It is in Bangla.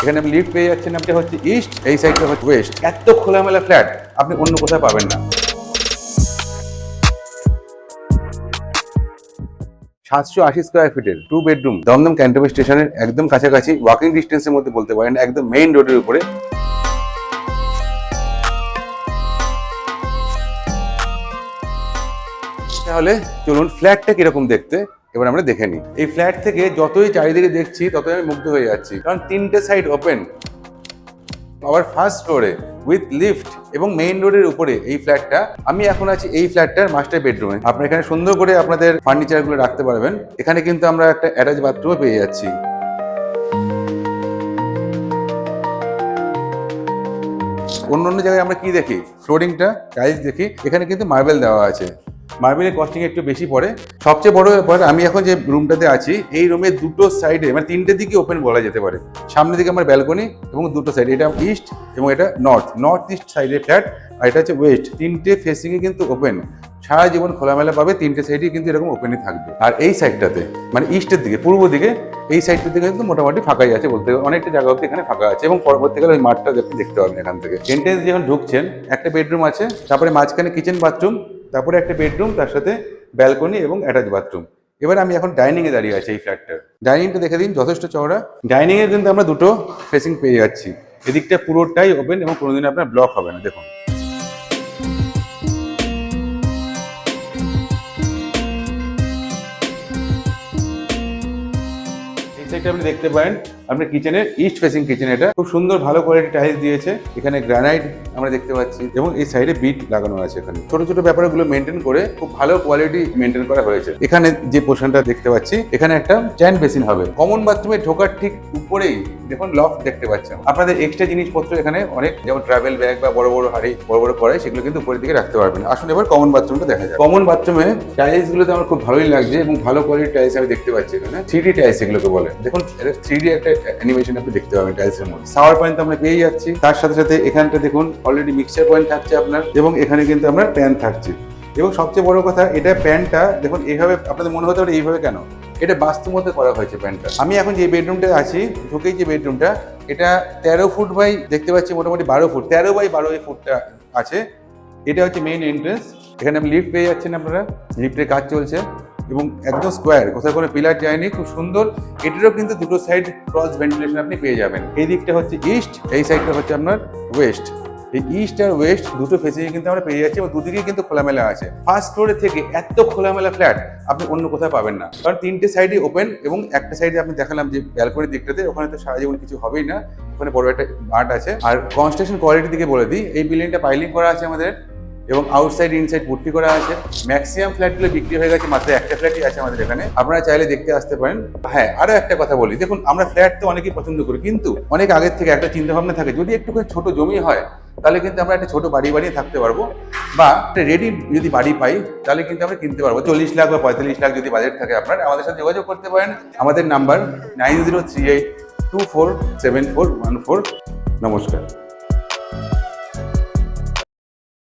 এখানে আপনি লিফট পেয়ে যাচ্ছেন, আপনি হচ্ছে ইস্ট, এই সাইডটা হচ্ছে ওয়েস্ট। এত খোলামেলা ফ্ল্যাট আপনি অন্য কোথাও পাবেন না। 780 স্কোয়ার ফিটের 2 বেডরুম, দমদম ক্যান্টনমেন্ট স্টেশনের একদম কাছাকাছি, ওয়াকিং ডিস্টেন্সের মধ্যে বলতে পারেন, একদম মেইন রোডের উপরে। তাহলে চলুন ফ্ল্যাটটা কিরকম দেখতে এবার আমরা দেখে নিই। এই ফ্ল্যাট থেকে যতই চারিদিকে দেখছি ততই আমি মুগ্ধ হয়ে যাচ্ছি, কারণ তিনটে সাইড ওপেন, আবার ফার্স্ট ফ্লোরে উইথ লিফট এবং মেইন রোডের উপরে এই ফ্ল্যাটটা। আমি এখন আছি এই ফ্ল্যাটটার মাস্টার বেডরুমে। আপনারা এখানে সুন্দর করে আপনাদের ফার্নিচারগুলো রাখতে পারবেন। এখানে কিন্তু আমরা একটা অ্যাটাচ বাথরুমও পেয়ে যাচ্ছি। অন্য জায়গায় আমরা কি দেখি, ফ্লোরিংটা টাইলস দেখি, এখানে কিন্তু মার্বেল দেওয়া আছে। মার্বেলের কস্টিং একটু বেশি পড়ে। সবচেয়ে বড় ব্যাপার, আমি এখন যে রুমটাতে আছি এই রুমের দুটো সাইডে মানে তিনটে দিকে ওপেন বলা যেতে পারে। সামনের দিকে আমার ব্যালকনি এবং দুটো সাইড, এটা ইস্ট এবং এটা নর্থ ইস্ট সাইডের ফ্ল্যাট, আর এটা হচ্ছে ওয়েস্ট। তিনটে ফেসিংয়ে কিন্তু ওপেন, সারা জীবন খোলামেলা পাবে, তিনটে সাইডই কিন্তু এরকম ওপেনই থাকবে। আর এই সাইডটাতে মানে ইস্টের দিকে, পূর্ব দিকে, এই সাইডটার দিকে কিন্তু মোটামুটি ফাঁকাই আছে বলতে গেলে, অনেকটা জায়গা অব্দি এখানে ফাঁকা আছে এবং পরবর্তীকালে ওই মাঠটা আপনি দেখতে পাবেন এখান থেকে। এন্ট্রেন্স যখন ঢুকছেন একটা বেডরুম আছে, তারপরে মাঝখানে কিচেন বাথরুম, তারপরে একটা বেডরুম, তার সাথে ব্যালকনি এবং অ্যাটাচ বাথরুম। এবার আমি এখন ডাইনিংয়ে দাঁড়িয়ে আছি এই ফ্ল্যাটটার। ডাইনিংটা দেখে দিন, যথেষ্ট চওড়া। ডাইনিংয়ে কিন্তু আমরা দুটো ফেসিং পেয়ে যাচ্ছি, এদিকটা পুরোটাই ওপেন এবং কোনোদিন আপনার ব্লক হবে না। দেখুন আপনি দেখতে পারেন আপনার কিচেনের ইস্ট ফেসিং কিচেন, এটা খুব সুন্দর ভালো কোয়ালিটি টাইলস দিয়েছে। এখানে গ্রানাইট আমরা দেখতে পাচ্ছি এবং এই সাইডে বিট লাগানো আছে। এখানে ছোট ছোট ব্যাপারগুলো মেনটেন করে খুব ভালো কোয়ালিটি মেনটেন করা হয়েছে। এখানে যে পোর্শনটা দেখতে পাচ্ছি, এখানে একটা চ্যান বেসিন হবে। কমন বাথরুমে ঢোকার ঠিক উপরেই দেখুন লফট দেখতে পাচ্ছেন। আপনাদের এক্সট্রা জিনিসপত্র এখানে অনেক, যেমন ট্রাভেল ব্যাগ বা বড় বড় হাড়ি, বড় বড় কড়াই, সেগুলো কিন্তু উপরের দিকে রাখতে পারবেন। আসুন এবার কমন বাথরুমটা দেখা যায়। কমন বাথরুমে টাইলস গুলোতে আমার খুব ভালোই লাগছে এবং ভালো কোয়ালিটি টাইলস আমি দেখতে পাচ্ছি। এখানে 3D টাইলস এগুলোকে বলে। দেখুন 3D একটা অ্যানিমেশন আপনি দেখতে পাবেন টাইলসের মধ্যে। শাওয়ার পয়েন্ট আমরা পেয়ে যাচ্ছি, তার সাথে সাথে এখানটা দেখুন অলরেডি মিক্সচার পয়েন্ট থাকছে আপনার, এবং এখানে কিন্তু আপনার প্যান থাকছে। এবং সবচেয়ে বড় কথা, এটা প্যানটা দেখুন এইভাবে, আপনাদের মনে হতে পারে এইভাবে কেন, এটা বাস্তু মধ্যে করা হয়েছে প্যানটা। আমি এখন যে বেডরুমটা আছি, ঢুকেই যে বেডরুমটা, এটা 13 ফুট বাই দেখতে পাচ্ছি মোটামুটি 12 ফুট, 13 বাই 12 এই ফুটটা আছে। এটা হচ্ছে মেইন এন্ট্রেন্স। এখানে আপনি লিফট পেয়ে যাচ্ছেন, আপনারা লিফটের কাজ চলছে এবং একদম স্কোয়ার, কোথাও কোনো পিলার যায়নি, খুব সুন্দর। এটারও কিন্তু দুটো সাইড ক্রস ভেন্টিলেশন আপনি পেয়ে যাবেন। এই দিকটা হচ্ছে ইস্ট, এই সাইডটা হচ্ছে আপনার ওয়েস্ট। এই ইস্ট আর ওয়েস্ট দুটো ফেসিংয়ে কিন্তু আমরা পেয়ে যাচ্ছি এবং দুদিকেই কিন্তু খোলামেলা আছে। ফার্স্ট ফ্লোরে থেকে এত খোলামেলা ফ্ল্যাট আপনি অন্য কোথাও পাবেন না, কারণ তিনটে সাইডই ওপেন এবং একটা সাইডে আপনি দেখালাম যে ব্যালকনির দিকটাতে, ওখানে তো সারা জীবন কিছু হবেই না, ওখানে বড় একটা মাঠ আছে। আর কনস্ট্রাকশন কোয়ালিটির দিকে বলে দিই, এই বিল্ডিংটা পাইলিং করা আছে আমাদের এবং আউটসাইড ইনসাইড পুট্টি করা আছে। ম্যাক্সিমাম ফ্ল্যাটগুলো বিক্রি হয়ে গেছে, মাত্র একটা ফ্ল্যাটই আছে আমাদের এখানে, আপনারা চাইলে দেখতে আসতে পারেন। হ্যাঁ, আরো একটা কথা বলি, দেখুন আমরা ফ্ল্যাট তো অনেকেই পছন্দ করি, কিন্তু অনেক আগের থেকে একটা চিন্তা ভাবনা থাকে, যদি একটু ছোট জমি হয় তাহলে কিন্তু আমরা একটা ছোট বাড়ি বানিয়ে থাকতে পারবো, বা রেডি যদি বাড়ি পাই তাহলে কিন্তু আমরা কিনতে পারবো। 40 লাখ বা 45 লাখ যদি বাজেট থাকে আপনার, আমাদের সাথে যোগাযোগ করতে পারেন। আমাদের নাম্বার 9038247414। নমস্কার।